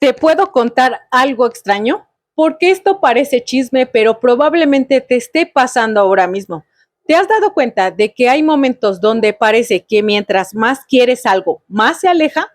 ¿Te puedo contar algo extraño? Porque esto parece chisme, pero probablemente te esté pasando ahora mismo. ¿Te has dado cuenta de que hay momentos donde parece que mientras más quieres algo, más se aleja?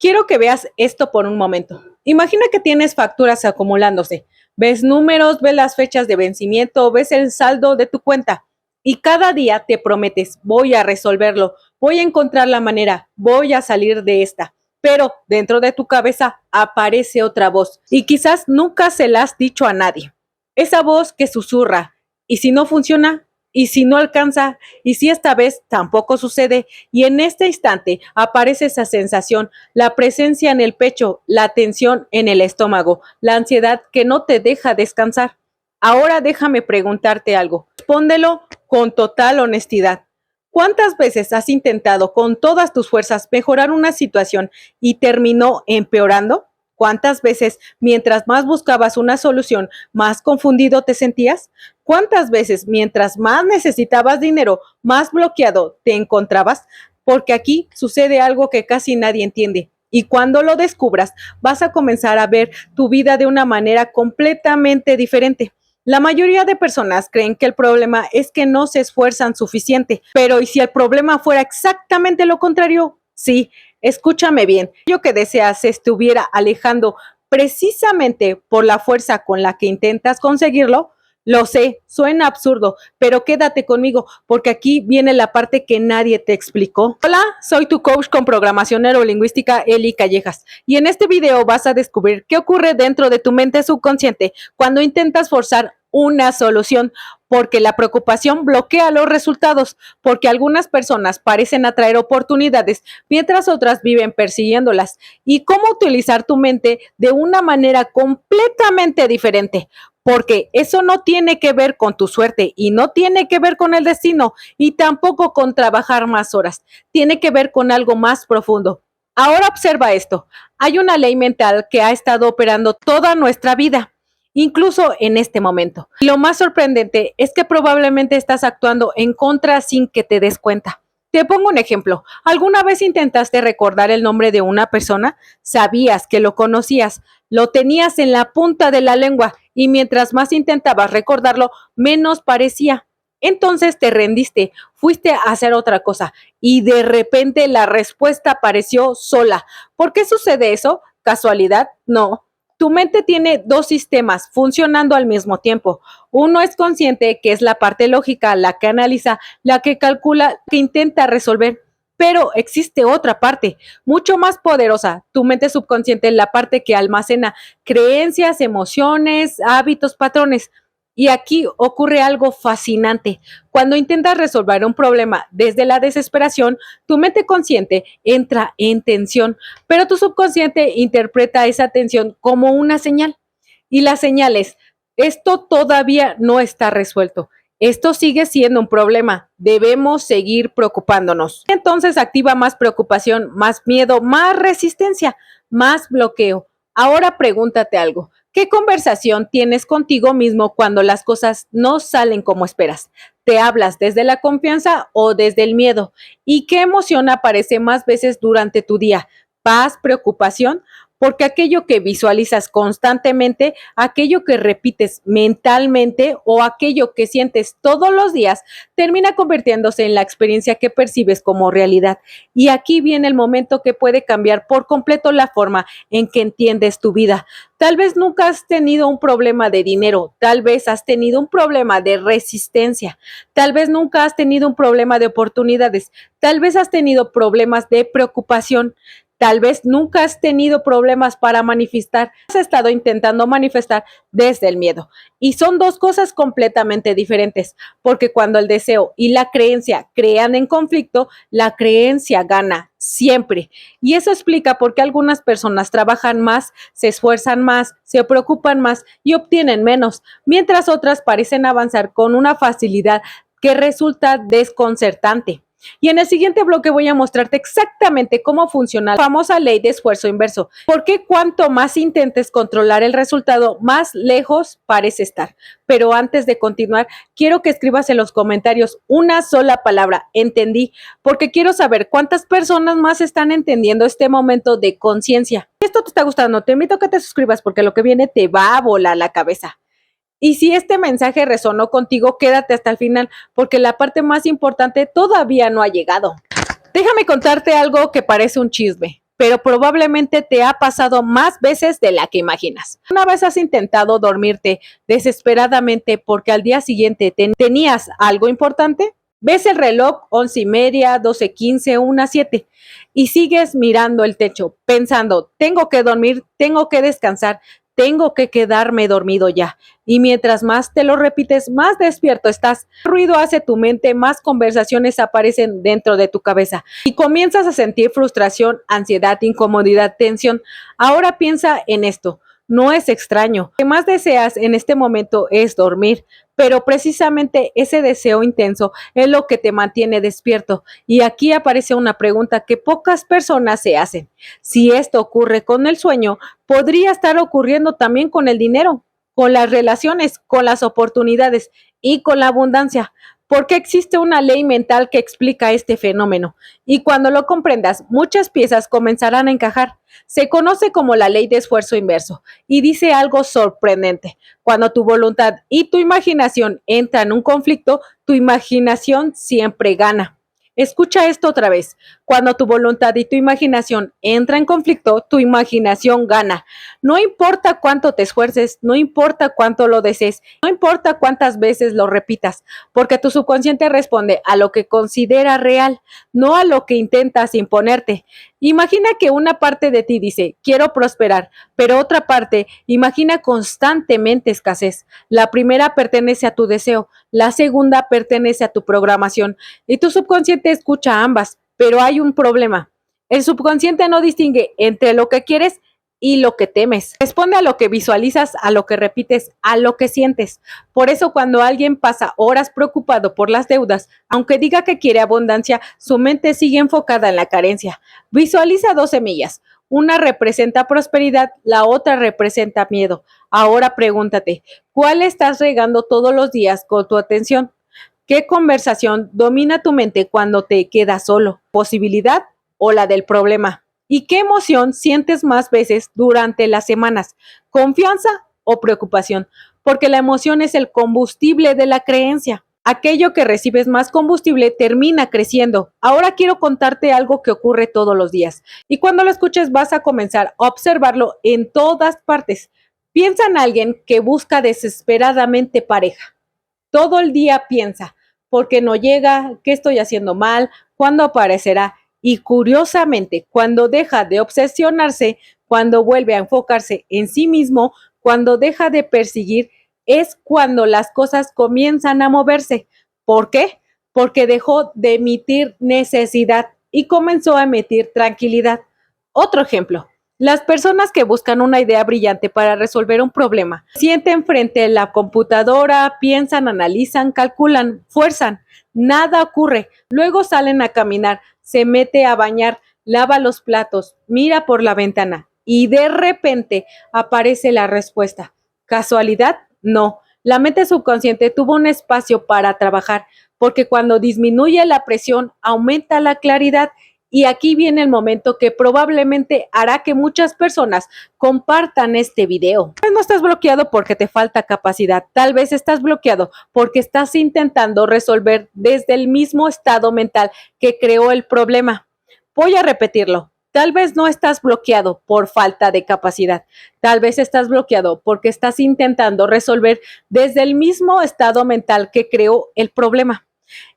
Quiero que veas esto por un momento. Imagina que tienes facturas acumulándose. Ves números, ves las fechas de vencimiento, ves el saldo de tu cuenta y cada día te prometes, voy a resolverlo, voy a encontrar la manera, voy a salir de esta. Pero dentro de tu cabeza aparece otra voz y quizás nunca se la has dicho a nadie. Esa voz que susurra, ¿y si no funciona? ¿Y si no alcanza? ¿Y si esta vez tampoco sucede? Y en este instante aparece esa sensación, la presencia en el pecho, la tensión en el estómago, la ansiedad que no te deja descansar. Ahora déjame preguntarte algo. Respóndelo con total honestidad. ¿Cuántas veces has intentado con todas tus fuerzas mejorar una situación y terminó empeorando? ¿Cuántas veces, mientras más buscabas una solución, más confundido te sentías? ¿Cuántas veces, mientras más necesitabas dinero, más bloqueado te encontrabas? Porque aquí sucede algo que casi nadie entiende. Y cuando lo descubras, vas a comenzar a ver tu vida de una manera completamente diferente. La mayoría de personas creen que el problema es que no se esfuerzan suficiente, pero ¿y si el problema fuera exactamente lo contrario? Sí, escúchame bien, yo que deseas se estuviera alejando precisamente por la fuerza con la que intentas conseguirlo. Lo sé, suena absurdo, pero quédate conmigo porque aquí viene la parte que nadie te explicó. Hola, soy tu coach con programación neurolingüística Eli Callejas y en este video vas a descubrir qué ocurre dentro de tu mente subconsciente cuando intentas forzar una solución, porque la preocupación bloquea los resultados, porque algunas personas parecen atraer oportunidades mientras otras viven persiguiéndolas, y cómo utilizar tu mente de una manera completamente diferente, porque eso no tiene que ver con tu suerte y no tiene que ver con el destino y tampoco con trabajar más horas, tiene que ver con algo más profundo. Ahora observa esto, hay una ley mental que ha estado operando toda nuestra vida, incluso en este momento. Lo más sorprendente es que probablemente estás actuando en contra sin que te des cuenta. Te pongo un ejemplo. ¿Alguna vez intentaste recordar el nombre de una persona? Sabías que lo conocías, lo tenías en la punta de la lengua y mientras más intentabas recordarlo, menos parecía. Entonces te rendiste, fuiste a hacer otra cosa y de repente la respuesta apareció sola. ¿Por qué sucede eso? ¿Casualidad? No. Tu mente tiene dos sistemas funcionando al mismo tiempo. Uno es consciente, que es la parte lógica, la que analiza, la que calcula, que intenta resolver. Pero existe otra parte, mucho más poderosa, tu mente subconsciente, la parte que almacena creencias, emociones, hábitos, patrones. Y aquí ocurre algo fascinante. Cuando intentas resolver un problema desde la desesperación, tu mente consciente entra en tensión, pero tu subconsciente interpreta esa tensión como una señal. Y la señal es, esto todavía no está resuelto. Esto sigue siendo un problema. Debemos seguir preocupándonos. Entonces activa más preocupación, más miedo, más resistencia, más bloqueo. Ahora pregúntate algo. ¿Qué conversación tienes contigo mismo cuando las cosas no salen como esperas? ¿Te hablas desde la confianza o desde el miedo? ¿Y qué emoción aparece más veces durante tu día? ¿Paz, preocupación? Porque aquello que visualizas constantemente, aquello que repites mentalmente o aquello que sientes todos los días, termina convirtiéndose en la experiencia que percibes como realidad. Y aquí viene el momento que puede cambiar por completo la forma en que entiendes tu vida. Tal vez nunca has tenido un problema de dinero, tal vez has tenido un problema de resistencia, tal vez nunca has tenido un problema de oportunidades, tal vez has tenido problemas de preocupación. Tal vez nunca has tenido problemas para manifestar, has estado intentando manifestar desde el miedo. Y son dos cosas completamente diferentes, porque cuando el deseo y la creencia crean en conflicto, la creencia gana siempre. Y eso explica por qué algunas personas trabajan más, se esfuerzan más, se preocupan más y obtienen menos, mientras otras parecen avanzar con una facilidad que resulta desconcertante. Y en el siguiente bloque voy a mostrarte exactamente cómo funciona la famosa ley de esfuerzo inverso. Porque cuanto más intentes controlar el resultado, más lejos parece estar. Pero antes de continuar, quiero que escribas en los comentarios una sola palabra, entendí, porque quiero saber cuántas personas más están entendiendo este momento de conciencia. Si esto te está gustando, te invito a que te suscribas porque lo que viene te va a volar la cabeza. Y si este mensaje resonó contigo, quédate hasta el final, porque la parte más importante todavía no ha llegado. Déjame contarte algo que parece un chisme, pero probablemente te ha pasado más veces de la que imaginas. Una vez has intentado dormirte desesperadamente porque al día siguiente tenías algo importante. Ves el reloj 11:30, 12:15, 1:07 y sigues mirando el techo, pensando, tengo que dormir, tengo que descansar, tengo que quedarme dormido ya. Y mientras más te lo repites, más despierto estás. El ruido hace tu mente, más conversaciones aparecen dentro de tu cabeza y comienzas a sentir frustración, ansiedad, incomodidad, tensión. Ahora piensa en esto. No es extraño. Lo que más deseas en este momento es dormir, pero precisamente ese deseo intenso es lo que te mantiene despierto. Y aquí aparece una pregunta que pocas personas se hacen. Si esto ocurre con el sueño, podría estar ocurriendo también con el dinero, con las relaciones, con las oportunidades y con la abundancia, porque existe una ley mental que explica este fenómeno y cuando lo comprendas, muchas piezas comenzarán a encajar. Se conoce como la ley de esfuerzo inverso y dice algo sorprendente. Cuando tu voluntad y tu imaginación entran en un conflicto, tu imaginación siempre gana. Escucha esto otra vez. Cuando tu voluntad y tu imaginación entran en conflicto, tu imaginación gana. No importa cuánto te esfuerces, no importa cuánto lo desees, no importa cuántas veces lo repitas, porque tu subconsciente responde a lo que considera real, no a lo que intentas imponerte. Imagina que una parte de ti dice, quiero prosperar, pero otra parte imagina constantemente escasez. La primera pertenece a tu deseo, la segunda pertenece a tu programación y tu subconsciente escucha ambas, pero hay un problema. El subconsciente no distingue entre lo que quieres y lo que temes. Responde a lo que visualizas, a lo que repites, a lo que sientes. Por eso cuando alguien pasa horas preocupado por las deudas, aunque diga que quiere abundancia, su mente sigue enfocada en la carencia. Visualiza dos semillas. Una representa prosperidad, la otra representa miedo. Ahora pregúntate, ¿cuál estás regando todos los días con tu atención? ¿Qué conversación domina tu mente cuando te quedas solo? ¿Posibilidad o la del problema? ¿Y qué emoción sientes más veces durante las semanas? ¿Confianza o preocupación? Porque la emoción es el combustible de la creencia. Aquello que recibes más combustible termina creciendo. Ahora quiero contarte algo que ocurre todos los días. Y cuando lo escuches vas a comenzar a observarlo en todas partes. Piensa en alguien que busca desesperadamente pareja. Todo el día piensa, ¿por qué no llega? ¿Qué estoy haciendo mal? ¿Cuándo aparecerá? Y curiosamente, cuando deja de obsesionarse, cuando vuelve a enfocarse en sí mismo, cuando deja de perseguir, es cuando las cosas comienzan a moverse. ¿Por qué? Porque dejó de emitir necesidad y comenzó a emitir tranquilidad. Otro ejemplo. Las personas que buscan una idea brillante para resolver un problema, sienten frente a la computadora, piensan, analizan, calculan, fuerzan, nada ocurre. Luego salen a caminar, se mete a bañar, lava los platos, mira por la ventana y de repente aparece la respuesta. ¿Casualidad? No. La mente subconsciente tuvo un espacio para trabajar, porque cuando disminuye la presión, aumenta la claridad. Y aquí viene el momento que probablemente hará que muchas personas compartan este video. Tal vez no estás bloqueado porque te falta capacidad, tal vez estás bloqueado porque estás intentando resolver desde el mismo estado mental que creó el problema. Voy a repetirlo. Tal vez no estás bloqueado por falta de capacidad, tal vez estás bloqueado porque estás intentando resolver desde el mismo estado mental que creó el problema.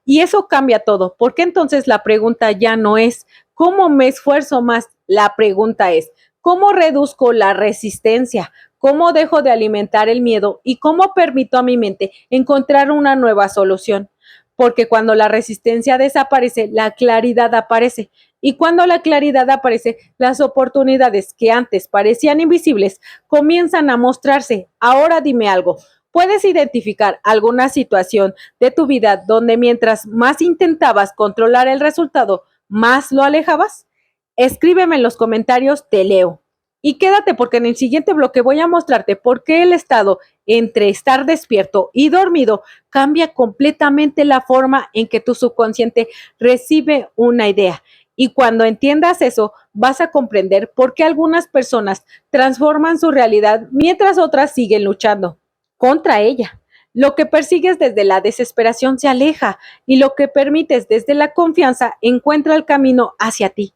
Y eso cambia todo, porque entonces la pregunta ya no es ¿cómo me esfuerzo más? La pregunta es ¿cómo reduzco la resistencia? ¿Cómo dejo de alimentar el miedo? ¿Y cómo permito a mi mente encontrar una nueva solución? Porque cuando la resistencia desaparece, la claridad aparece. Y cuando la claridad aparece, las oportunidades que antes parecían invisibles comienzan a mostrarse. Ahora dime algo. ¿Puedes identificar alguna situación de tu vida donde mientras más intentabas controlar el resultado, más lo alejabas? Escríbeme en los comentarios, te leo. Y quédate porque en el siguiente bloque voy a mostrarte por qué el estado entre estar despierto y dormido cambia completamente la forma en que tu subconsciente recibe una idea. Y cuando entiendas eso, vas a comprender por qué algunas personas transforman su realidad mientras otras siguen luchando contra ella. Lo que persigues desde la desesperación se aleja y lo que permites desde la confianza encuentra el camino hacia ti.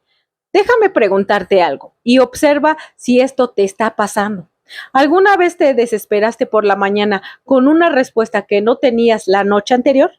Déjame preguntarte algo y observa si esto te está pasando. ¿Alguna vez te desesperaste por la mañana con una respuesta que no tenías la noche anterior?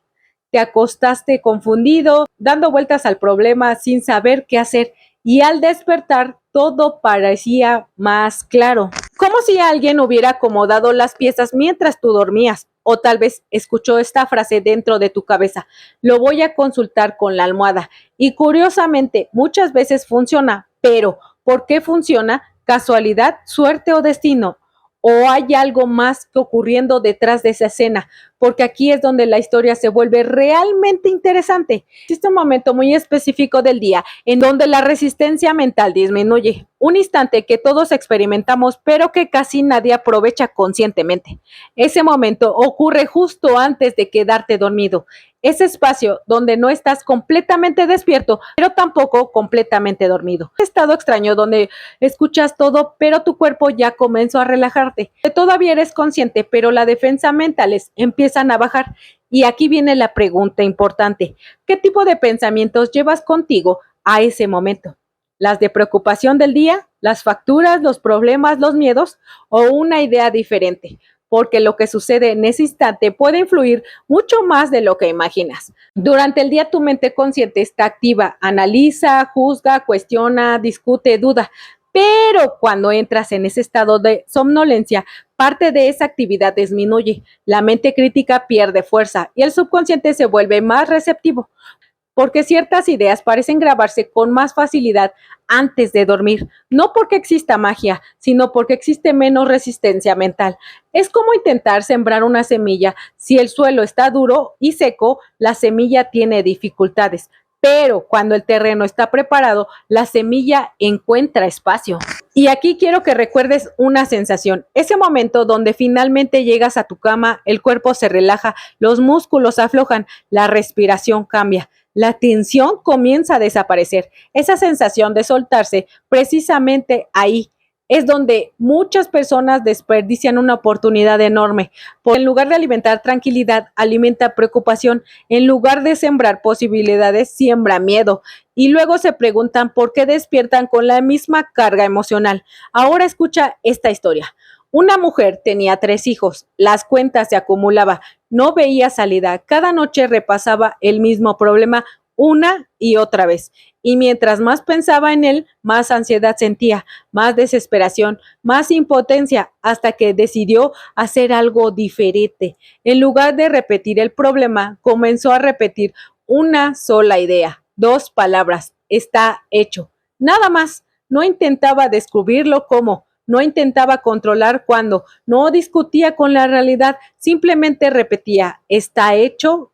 ¿Te acostaste confundido, dando vueltas al problema sin saber qué hacer y al despertar todo parecía más claro? Como si alguien hubiera acomodado las piezas mientras tú dormías. O tal vez escuchó esta frase dentro de tu cabeza: lo voy a consultar con la almohada. Y curiosamente, muchas veces funciona, pero ¿por qué funciona? ¿Casualidad, suerte o destino? ¿O hay algo más que ocurriendo detrás de esa escena? Porque aquí es donde la historia se vuelve realmente interesante. Existe un momento muy específico del día en donde la resistencia mental disminuye. Un instante que todos experimentamos, pero que casi nadie aprovecha conscientemente. Ese momento ocurre justo antes de quedarte dormido. Ese espacio donde no estás completamente despierto, pero tampoco completamente dormido. Un estado extraño donde escuchas todo, pero tu cuerpo ya comenzó a relajarte. Todavía eres consciente, pero la defensa mentales empiezan a bajar. Y aquí viene la pregunta importante: ¿qué tipo de pensamientos llevas contigo a ese momento? ¿Las de preocupación del día, las facturas, los problemas, los miedos o una idea diferente? Porque lo que sucede en ese instante puede influir mucho más de lo que imaginas. Durante el día tu mente consciente está activa, analiza, juzga, cuestiona, discute, duda, pero cuando entras en ese estado de somnolencia, parte de esa actividad disminuye, la mente crítica pierde fuerza y el subconsciente se vuelve más receptivo, porque ciertas ideas parecen grabarse con más facilidad antes de dormir, no porque exista magia, sino porque existe menos resistencia mental. Es como intentar sembrar una semilla. Si el suelo está duro y seco, la semilla tiene dificultades, pero cuando el terreno está preparado, la semilla encuentra espacio. Y aquí quiero que recuerdes una sensación, ese momento donde finalmente llegas a tu cama, el cuerpo se relaja, los músculos aflojan, la respiración cambia. La tensión comienza a desaparecer. Esa sensación de soltarse, precisamente ahí es donde muchas personas desperdician una oportunidad enorme. Porque en lugar de alimentar tranquilidad, alimenta preocupación. En lugar de sembrar posibilidades, siembra miedo. Y luego se preguntan por qué despiertan con la misma carga emocional. Ahora escucha esta historia. Una mujer tenía 3 hijos, las cuentas se acumulaban, no veía salida, cada noche repasaba el mismo problema una y otra vez. Y mientras más pensaba en él, más ansiedad sentía, más desesperación, más impotencia, hasta que decidió hacer algo diferente. En lugar de repetir el problema, comenzó a repetir una sola idea, 2 palabras: está hecho. Nada más. No intentaba descubrirlo cómo, no intentaba controlar cuándo, no discutía con la realidad, simplemente repetía: está hecho,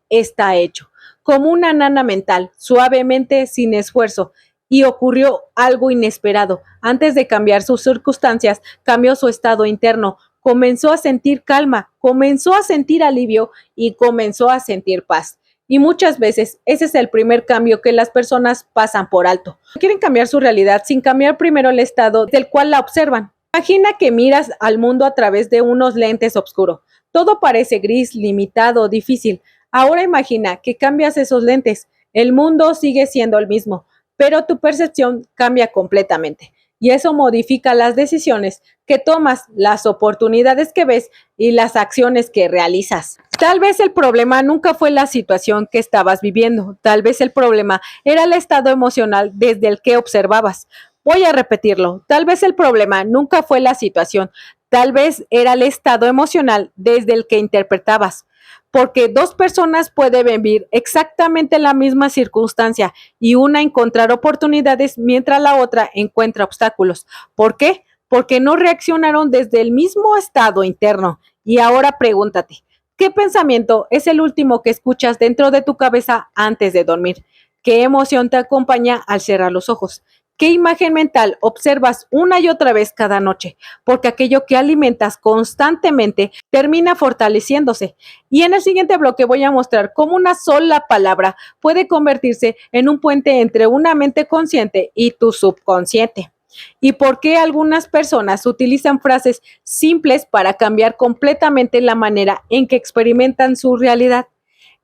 como una nana mental, suavemente, sin esfuerzo. Y ocurrió algo inesperado. Antes de cambiar sus circunstancias, cambió su estado interno. Comenzó a sentir calma, comenzó a sentir alivio y comenzó a sentir paz. Y muchas veces ese es el primer cambio que las personas pasan por alto. Quieren cambiar su realidad sin cambiar primero el estado del cual la observan. Imagina que miras al mundo a través de unos lentes oscuros. Todo parece gris, limitado, difícil. Ahora imagina que cambias esos lentes. El mundo sigue siendo el mismo, pero tu percepción cambia completamente. Y eso modifica las decisiones que tomas, las oportunidades que ves y las acciones que realizas. Tal vez el problema nunca fue la situación que estabas viviendo. Tal vez el problema era el estado emocional desde el que observabas. Voy a repetirlo. Tal vez el problema nunca fue la situación. Tal vez era el estado emocional desde el que interpretabas. Porque 2 personas pueden vivir exactamente la misma circunstancia y una encontrar oportunidades mientras la otra encuentra obstáculos. ¿Por qué? Porque no reaccionaron desde el mismo estado interno. Y ahora pregúntate, ¿qué pensamiento es el último que escuchas dentro de tu cabeza antes de dormir? ¿Qué emoción te acompaña al cerrar los ojos? ¿Qué imagen mental observas una y otra vez cada noche? Porque aquello que alimentas constantemente termina fortaleciéndose. Y en el siguiente bloque voy a mostrar cómo una sola palabra puede convertirse en un puente entre una mente consciente y tu subconsciente. Y por qué algunas personas utilizan frases simples para cambiar completamente la manera en que experimentan su realidad.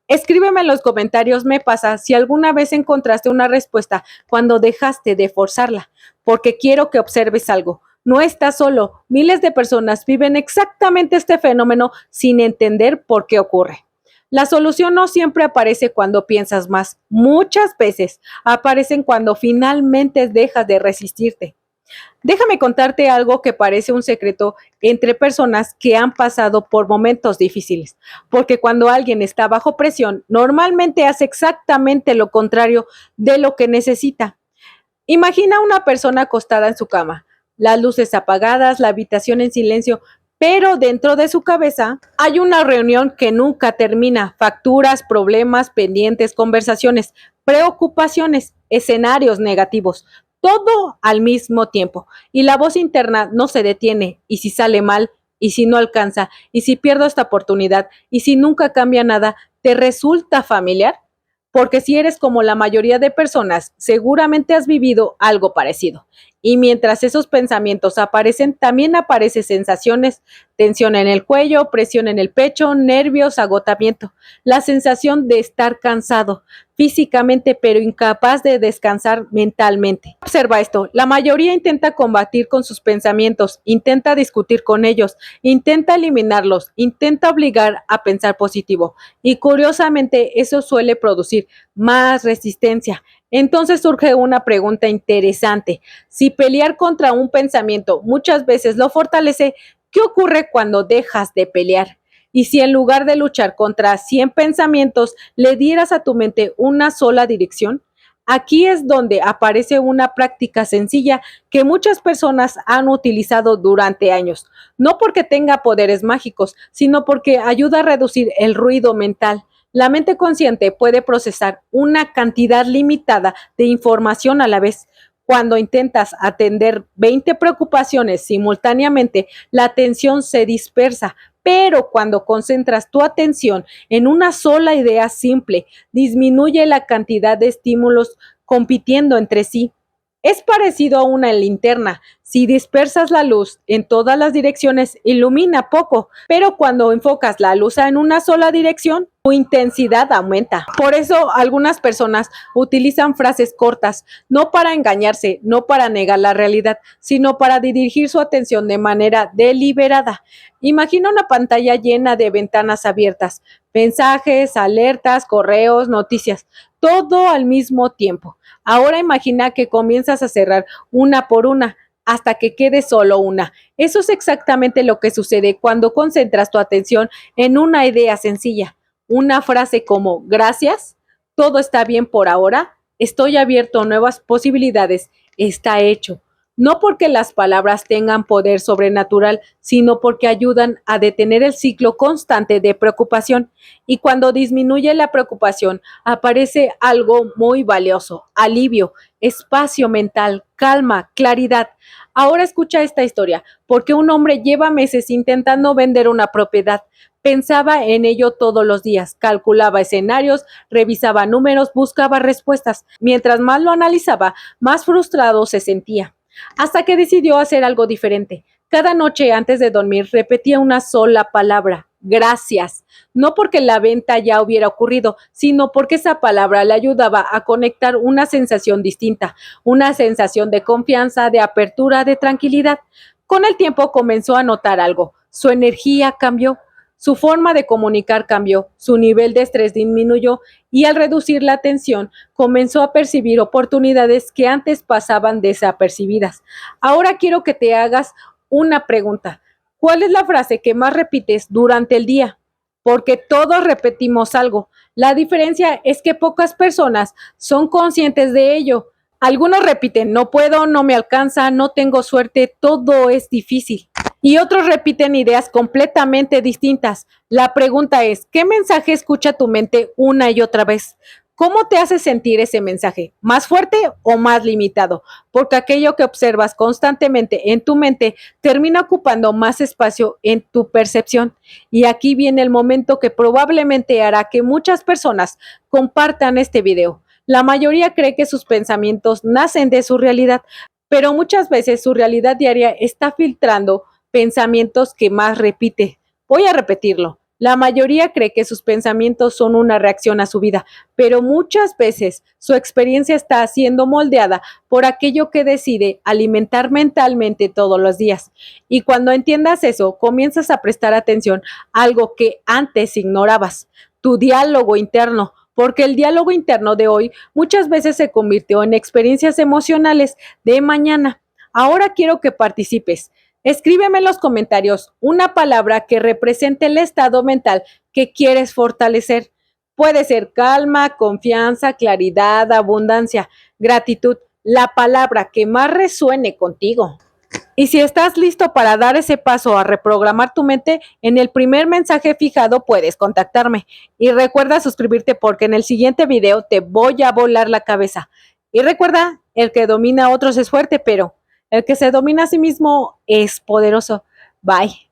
Escríbeme en los comentarios, me pasa, si alguna vez encontraste una respuesta cuando dejaste de forzarla, porque quiero que observes algo. No estás solo, miles de personas viven exactamente este fenómeno sin entender por qué ocurre. La solución no siempre aparece cuando piensas más, muchas veces aparecen cuando finalmente dejas de resistirte. Déjame contarte algo que parece un secreto entre personas que han pasado por momentos difíciles, porque cuando alguien está bajo presión, normalmente hace exactamente lo contrario de lo que necesita. Imagina una persona acostada en su cama, las luces apagadas, la habitación en silencio, pero dentro de su cabeza hay una reunión que nunca termina, facturas, problemas, pendientes, conversaciones, preocupaciones, escenarios negativos, todo al mismo tiempo. Y la voz interna no se detiene, y si sale mal, y si no alcanza, y si pierdo esta oportunidad, y si nunca cambia nada, ¿te resulta familiar? Porque si eres como la mayoría de personas, seguramente has vivido algo parecido. Y mientras esos pensamientos aparecen, también aparecen sensaciones, tensión en el cuello, presión en el pecho, nervios, agotamiento, la sensación de estar cansado físicamente, pero incapaz de descansar mentalmente. Observa esto, la mayoría intenta combatir con sus pensamientos, intenta discutir con ellos, intenta eliminarlos, intenta obligar a pensar positivo. Y curiosamente, eso suele producir más resistencia. Entonces surge una pregunta interesante. Si pelear contra un pensamiento muchas veces lo fortalece, ¿qué ocurre cuando dejas de pelear? Y si en lugar de luchar contra 100 pensamientos, le dieras a tu mente una sola dirección, aquí es donde aparece una práctica sencilla que muchas personas han utilizado durante años, no porque tenga poderes mágicos, sino porque ayuda a reducir el ruido mental. La mente consciente puede procesar una cantidad limitada de información a la vez. Cuando intentas atender 20 preocupaciones simultáneamente, la atención se dispersa, pero cuando concentras tu atención en una sola idea simple, disminuye la cantidad de estímulos compitiendo entre sí. Es parecido a una linterna. Si dispersas la luz en todas las direcciones, ilumina poco, pero cuando enfocas la luz en una sola dirección, su intensidad aumenta. Por eso algunas personas utilizan frases cortas, no para engañarse, no para negar la realidad, sino para dirigir su atención de manera deliberada. Imagina una pantalla llena de ventanas abiertas, mensajes, alertas, correos, noticias, todo al mismo tiempo. Ahora imagina que comienzas a cerrar una por una hasta que quede solo una. Eso es exactamente lo que sucede cuando concentras tu atención en una idea sencilla. Una frase como gracias, todo está bien por ahora, estoy abierto a nuevas posibilidades, está hecho. No porque las palabras tengan poder sobrenatural, sino porque ayudan a detener el ciclo constante de preocupación. Y cuando disminuye la preocupación, aparece algo muy valioso, alivio, espacio mental, calma, claridad. Ahora escucha esta historia, porque un hombre lleva meses intentando vender una propiedad. Pensaba en ello todos los días, calculaba escenarios, revisaba números, buscaba respuestas. Mientras más lo analizaba, más frustrado se sentía. Hasta que decidió hacer algo diferente. Cada noche antes de dormir repetía una sola palabra, gracias. No porque la venta ya hubiera ocurrido, sino porque esa palabra le ayudaba a conectar una sensación distinta, una sensación de confianza, de apertura, de tranquilidad. Con el tiempo comenzó a notar algo. Su energía cambió. Su forma de comunicar cambió, su nivel de estrés disminuyó y al reducir la tensión comenzó a percibir oportunidades que antes pasaban desapercibidas. Ahora quiero que te hagas una pregunta. ¿Cuál es la frase que más repites durante el día? Porque todos repetimos algo. La diferencia es que pocas personas son conscientes de ello. Algunos repiten, no puedo, no me alcanza, no tengo suerte, todo es difícil. y otros repiten ideas completamente distintas. La pregunta es, ¿qué mensaje escucha tu mente una y otra vez? ¿Cómo te hace sentir ese mensaje? ¿Más fuerte o más limitado? Porque aquello que observas constantemente en tu mente termina ocupando más espacio en tu percepción. Y aquí viene el momento que probablemente hará que muchas personas compartan este video. La mayoría cree que sus pensamientos nacen de su realidad, pero muchas veces su realidad diaria está filtrando pensamientos que más repite. Voy a repetirlo. La mayoría cree que sus pensamientos son una reacción a su vida, pero muchas veces su experiencia está siendo moldeada por aquello que decide alimentar mentalmente todos los días. Y cuando entiendas eso, comienzas a prestar atención a algo que antes ignorabas, tu diálogo interno, porque el diálogo interno de hoy muchas veces se convirtió en experiencias emocionales de mañana. Ahora quiero que participes. Escríbeme en los comentarios una palabra que represente el estado mental que quieres fortalecer. Puede ser calma, confianza, claridad, abundancia, gratitud, la palabra que más resuene contigo. Y si estás listo para dar ese paso a reprogramar tu mente, en el primer mensaje fijado puedes contactarme. Y recuerda suscribirte porque en el siguiente video te voy a volar la cabeza. Y recuerda, el que domina a otros es fuerte, pero el que se domina a sí mismo es poderoso. Bye.